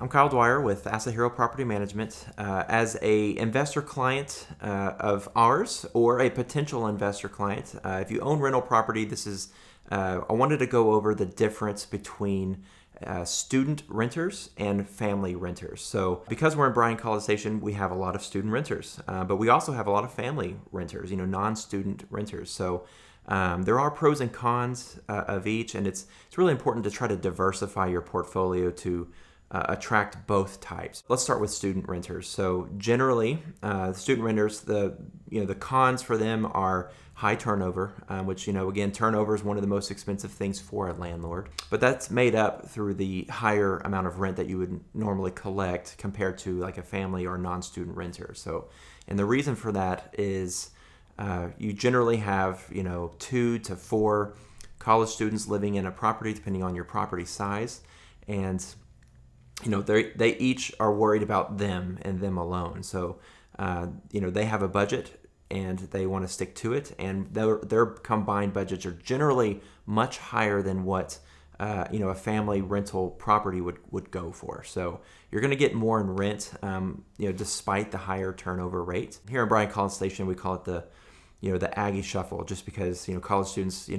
I'm Kyle Dwyer with Asset Hero Property Management. As a investor client of ours or a potential investor client, if you own rental property, I wanted to go over the difference between student renters and family renters. So because we're in Bryan-College Station, we have a lot of student renters, but we also have a lot of family renters, non-student renters. So there are pros and cons of each, and it's really important to try to diversify your portfolio to attract both types. Let's start with student renters. So generally, student renters, the cons for them are high turnover, which again, turnover is one of the most expensive things for a landlord. But that's made up through the higher amount of rent that you would normally collect compared to like a family or non-student renter. So, and the reason for that is you generally have 2 to 4 college students living in a property, depending on your property size, and they each are worried about them and them alone. So, they have a budget and they want to stick to it, and their combined budgets are generally much higher than what a family rental property would go for. So you're going to get more in rent, despite the higher turnover rate. Here in Bryan-College Station, we call it the Aggie Shuffle, just because college students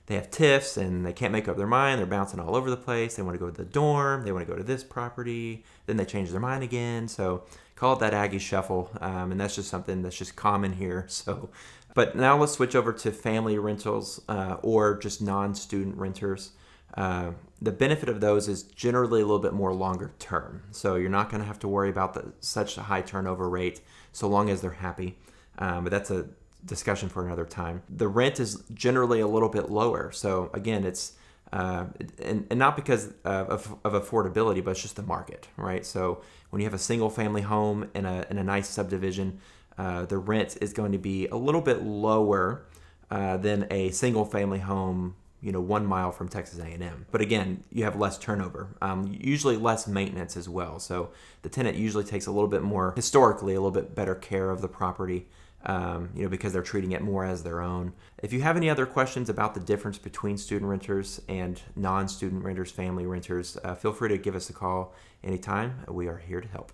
they have TIFs and they can't make up their mind. They're bouncing all over the place. They want to go to the dorm. They want to go to this property. Then they change their mind again. So call it that Aggie Shuffle. And that's just something that's just common here. So, but now let's switch over to family rentals or just non-student renters. The benefit of those is generally a little bit more longer term. So you're not going to have to worry about such a high turnover rate so long as they're happy. But that's a discussion for another time. The rent is generally a little bit lower. So again, it's and not because of affordability, but it's just the market, right? So when you have a single family home in a nice subdivision, the rent is going to be a little bit lower than a single family home 1 mile from Texas A&M. But again, you have less turnover, usually less maintenance as well. So the tenant usually takes historically a little bit better care of the property, because they're treating it more as their own. If you have any other questions about the difference between student renters and non-student renters, family renters, feel free to give us a call anytime. We are here to help.